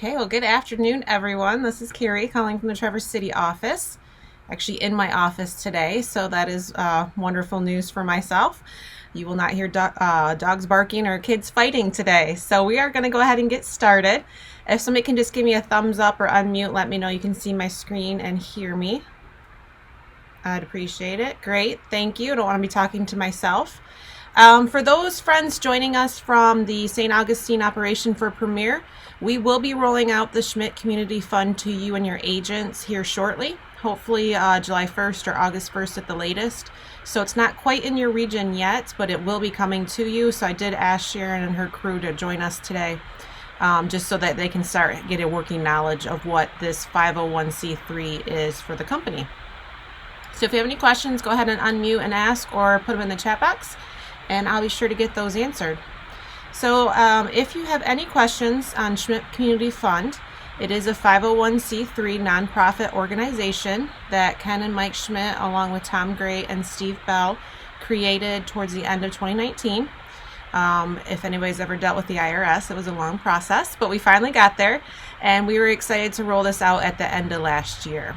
Okay, well, good afternoon, everyone. This is Carrie calling from the Traverse City office. Actually, in my office today, so that is wonderful news for myself. You will not hear dogs barking or kids fighting today. So we are going to go ahead and get started. If somebody can just give me a thumbs up or unmute, let me know you can see my screen and hear me. I'd appreciate it. Great, thank you. I don't want to be talking to myself. For those friends joining us from the St. Augustine operation for Premier, we will be rolling out the Schmidt Community Fund to you and your agents here shortly, hopefully July 1st or August 1st at the latest. So it's not quite in your region yet, but it will be coming to you. So I did ask Sharon and her crew to join us today, just so that they can start getting working knowledge of what this 501c3 is for the company. So if you have any questions, go ahead and unmute and ask or put them in the chat box, and I'll be sure to get those answered. So if you have any questions on Schmidt Community Fund, it is a 501c3 nonprofit organization that Ken and Mike Schmidt, along with Tom Gray and Steve Bell, created towards the end of 2019. If anybody's ever dealt with the IRS, it was a long process, but we finally got there, and we were excited to roll this out at the end of last year.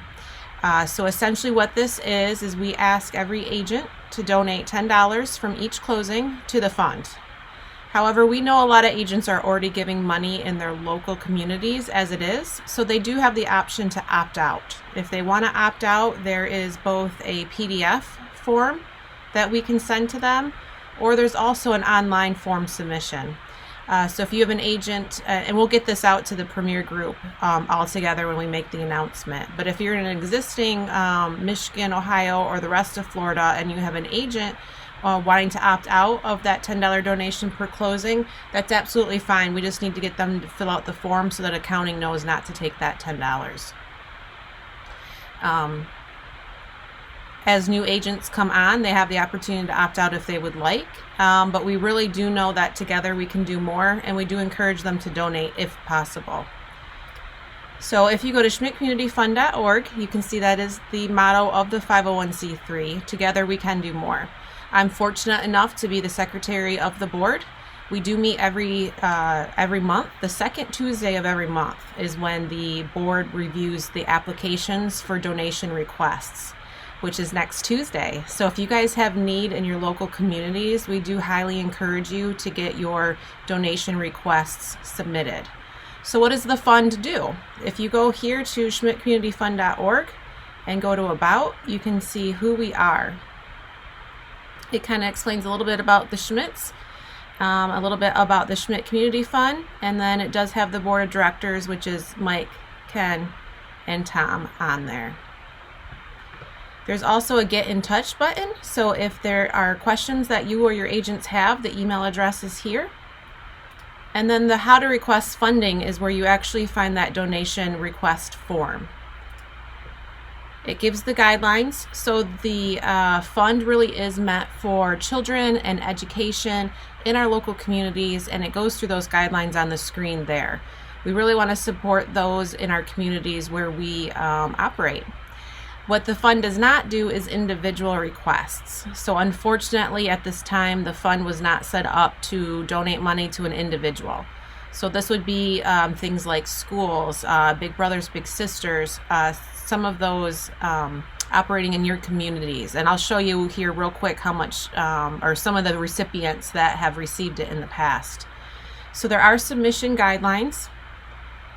So essentially what this is we ask every agent to donate $10 from each closing to the fund. However, we know a lot of agents are already giving money in their local communities as it is, so they do have the option to opt out. If they want to opt out, there is both a PDF form that we can send to them, or there's also an online form submission. So if you have an agent, and we'll get this out to the Premier group all together when we make the announcement, but if you're in an existing Michigan, Ohio, or the rest of Florida, and you have an agent wanting to opt out of that $10 donation per closing, that's absolutely fine. We just need to get them to fill out the form so that accounting knows not to take that $10. As new agents come on, they have the opportunity to opt out if they would like, but we really do know that together we can do more, and we do encourage them to donate if possible. So if you go to schmidtcommunityfund.org, you can see that is the motto of the 501c3. Together we can do more. I'm fortunate enough to be the secretary of the board. We do meet every month. The second Tuesday of every month is when the board reviews the applications for donation requests, which is next Tuesday. So if you guys have need in your local communities, we do highly encourage you to get your donation requests submitted. So what does the fund do? If you go here to schmidtcommunityfund.org and go to About, you can see who we are. It kind of explains a little bit about the Schmidts, a little bit about the Schmidt Community Fund, and then it does have the board of directors, which is Mike, Ken, and Tom on there. There's also a get in touch button, so if there are questions that you or your agents have, the email address is here. And then the how to request funding is where you actually find that donation request form. It gives the guidelines, so the fund really is meant for children and education in our local communities, and it goes through those guidelines on the screen there. We really want to support those in our communities where we operate. What the fund does not do is individual requests. So unfortunately at this time, the fund was not set up to donate money to an individual. So this would be things like schools, Big Brothers, Big Sisters, some of those operating in your communities. And I'll show you here real quick how much, or some of the recipients that have received it in the past. So there are submission guidelines.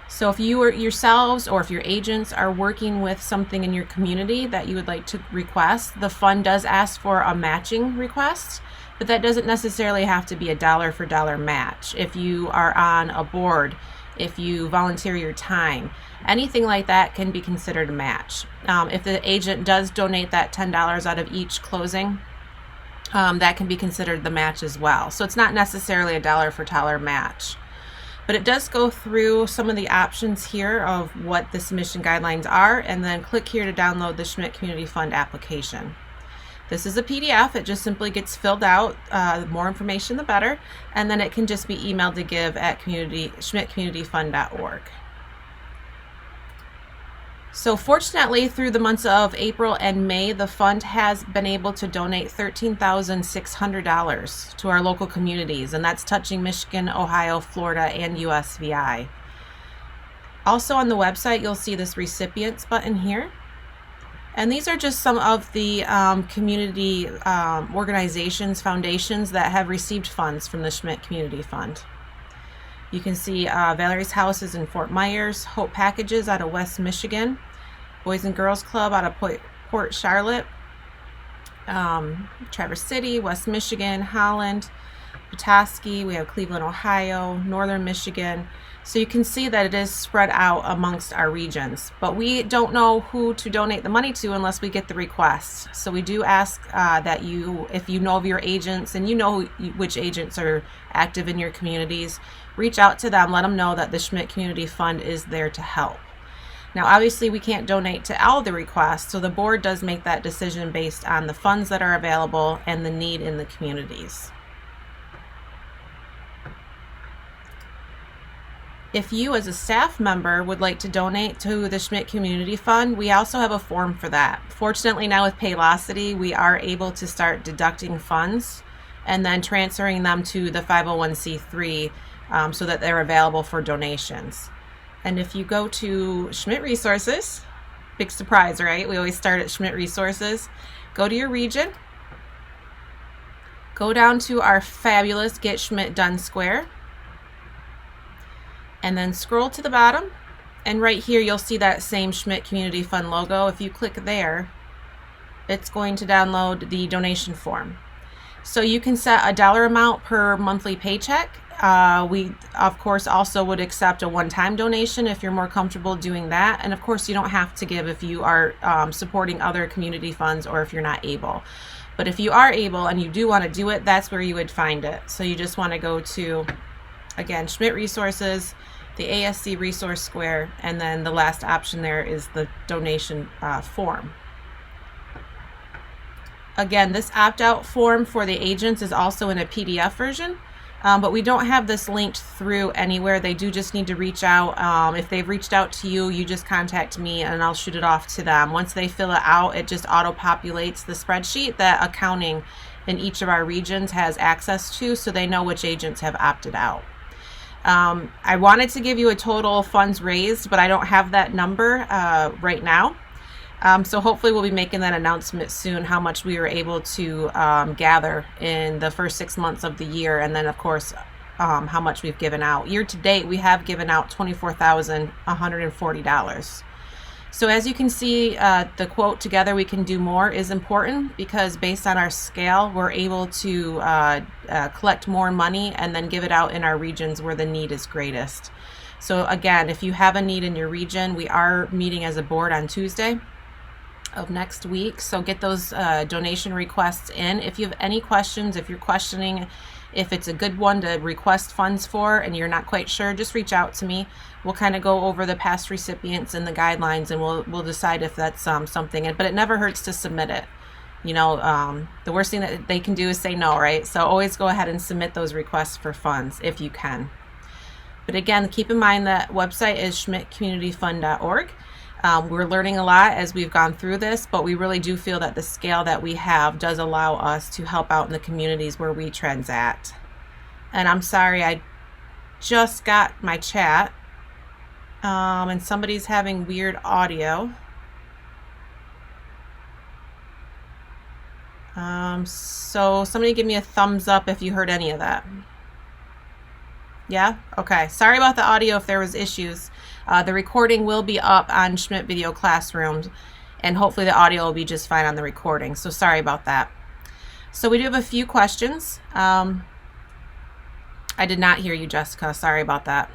So if you or yourselves or if your agents are working with something in your community that you would like to request, the fund does ask for a matching request, but that doesn't necessarily have to be a dollar for dollar match. If you are on a board, if you volunteer your time, anything like that can be considered a match. If the agent does donate that $10 out of each closing, that can be considered the match as well. So it's not necessarily a dollar for dollar match. But it does go through some of the options here of what the submission guidelines are, and then click here to download the Schmidt Community Fund application. This is a PDF. It just simply gets filled out. The more information, the better. And then it can just be emailed to give at schmidtcommunityfund.org. So fortunately, through the months of April and May, the fund has been able to donate $13,600 to our local communities, and that's touching Michigan, Ohio, Florida, and USVI. Also on the website, you'll see this recipients button here. And these are just some of the community organizations, foundations that have received funds from the Schmidt Community Fund. You can see Valerie's House is in Fort Myers, Hope Packages out of West Michigan, Boys and Girls Club out of Port Charlotte, Traverse City, West Michigan, Holland, Petoskey, we have Cleveland, Ohio, Northern Michigan. So you can see that it is spread out amongst our regions, but we don't know who to donate the money to unless we get the request. So we do ask that you, if you know of your agents and you know which agents are active in your communities, reach out to them, let them know that the Schmidt Community Fund is there to help. Now, obviously, we can't donate to all the requests, so the board does make that decision based on the funds that are available and the need in the communities. If you as a staff member would like to donate to the Schmidt Community Fund, we also have a form for that. Fortunately, now with Paylocity, we are able to start deducting funds and then transferring them to the 501c3 so that they're available for donations. And if you go to Schmidt Resources, big surprise, right? We always start at Schmidt Resources. Go to your region. Go down to our fabulous Get Schmidt Done square. And then scroll to the bottom, and right here you'll see that same Schmidt Community Fund logo. If you click there, it's going to download the donation form. So you can set a dollar amount per monthly paycheck. We of course also would accept a one-time donation if you're more comfortable doing that, and of course you don't have to give if you are supporting other community funds or if you're not able. But if you are able and you do want to do it, that's where you would find it. So you just want to go to, again, Schmidt Resources, the ASC Resource Square, and then the last option there is the donation form. Again, this opt-out form for the agents is also in a PDF version, but we don't have this linked through anywhere. They do just need to reach out. If they've reached out to you, you just contact me and I'll shoot it off to them. Once they fill it out, it just auto-populates the spreadsheet that accounting in each of our regions has access to, so they know which agents have opted out. I wanted to give you a total funds raised, but I don't have that number right now. So hopefully we'll be making that announcement soon, how much we were able to gather in the first 6 months of the year, and then of course how much we've given out. Year to date, we have given out $24,140. So as you can see, the quote, "Together we can do more," is important because based on our scale, we're able to collect more money and then give it out in our regions where the need is greatest. So again, if you have a need in your region, we are meeting as a board on Tuesday of next week. So get those donation requests in. If you have any questions, if you're questioning if it's a good one to request funds for and you're not quite sure, just reach out to me. We'll kind of go over the past recipients and the guidelines, and we'll decide if that's something. But it never hurts to submit it. You know, the worst thing that they can do is say no, right? So always go ahead and submit those requests for funds if you can. But again, keep in mind that website is schmidtcommunityfund.org. We're learning a lot as we've gone through this, but we really do feel that the scale that we have does allow us to help out in the communities where we transact. And I'm sorry, I just got my chat, and somebody's having weird audio. So somebody give me a thumbs up if you heard any of that. Yeah? Okay. Sorry about the audio if there was issues. The recording will be up on Schmidt Video Classrooms, and hopefully the audio will be just fine on the recording. So sorry about that. So we do have a few questions. I did not hear you, Jessica. Sorry about that.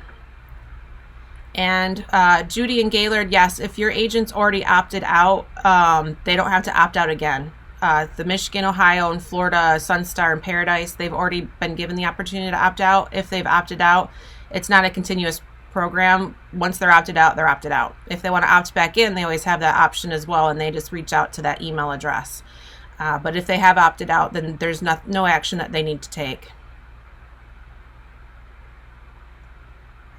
And Judy and Gaylord, yes, if your agent's already opted out, they don't have to opt out again. The Michigan, Ohio, and Florida, Sunstar, and Paradise, they've already been given the opportunity to opt out. If they've opted out, it's not a continuous program. Once they're opted out, they're opted out. If they want to opt back in, they always have that option as well, and they just reach out to that email address. But if they have opted out, then there's no action that they need to take.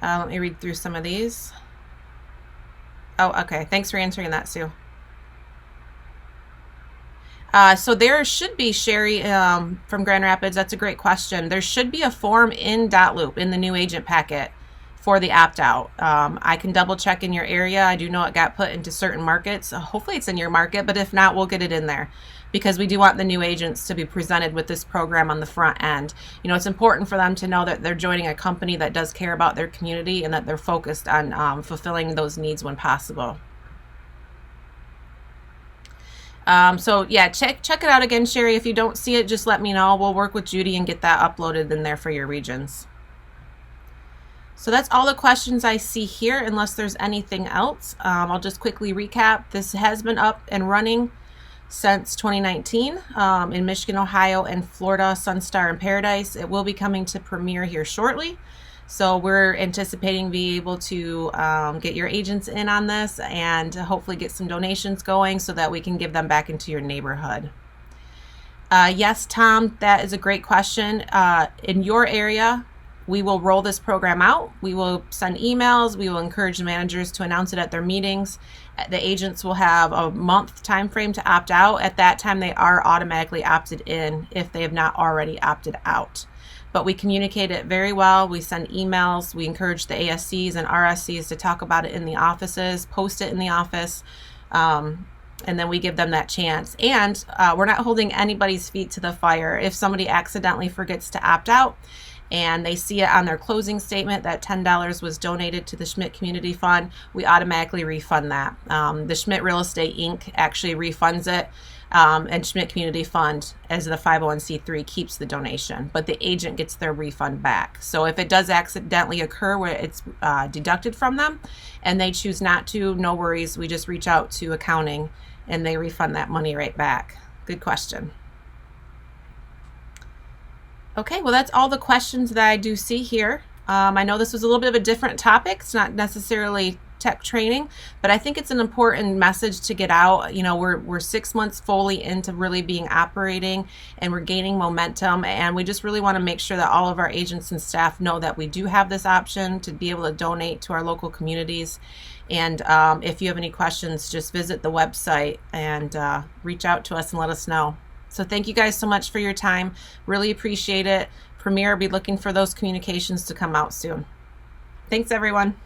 Let me read through some of these. Oh, okay. Thanks for answering that, Sue. So there should be, Sherry from Grand Rapids, that's a great question. There should be a form in .loop, in the new agent packet, for the opt-out. I can double check in your area. I do know it got put into certain markets. Hopefully it's in your market, but if not, we'll get it in there, because we do want the new agents to be presented with this program on the front end. You know, it's important for them to know that they're joining a company that does care about their community and that they're focused on fulfilling those needs when possible. So yeah, check it out again, Sherry. If you don't see it, just let me know. We'll work with Judy and get that uploaded in there for your regions. So that's all the questions I see here, unless there's anything else. I'll just quickly recap. This has been up and running since 2019 in Michigan, Ohio, and Florida, Sunstar and Paradise. It will be coming to Premier here shortly. So we're anticipating being able to get your agents in on this and hopefully get some donations going so that we can give them back into your neighborhood. Yes, Tom, that is a great question. In your area, we will roll this program out. We will send emails. We will encourage the managers to announce it at their meetings. The agents will have a month time frame to opt out. At that time, they are automatically opted in if they have not already opted out. But we communicate it very well. We send emails. We encourage the ASCs and RSCs to talk about it in the offices, post it in the office, and then we give them that chance. And we're not holding anybody's feet to the fire. If somebody accidentally forgets to opt out, and they see it on their closing statement that $10 was donated to the Schmidt Community Fund, we automatically refund that. The Schmidt Real Estate Inc. actually refunds it, and Schmidt Community Fund, as the 501c3, keeps the donation, but the agent gets their refund back. So if it does accidentally occur where it's deducted from them and they choose not to, no worries. We just reach out to accounting and they refund that money right back. Good question. Okay, well, that's all the questions that I do see here. I know this was a little bit of a different topic. It's not necessarily tech training, but I think it's an important message to get out. You know, we're 6 months fully into really being operating, and we're gaining momentum, and we just really want to make sure that all of our agents and staff know that we do have this option to be able to donate to our local communities. And if you have any questions, just visit the website and reach out to us and let us know. So thank you guys so much for your time. Really appreciate it. Premier will be looking for those communications to come out soon. Thanks, everyone.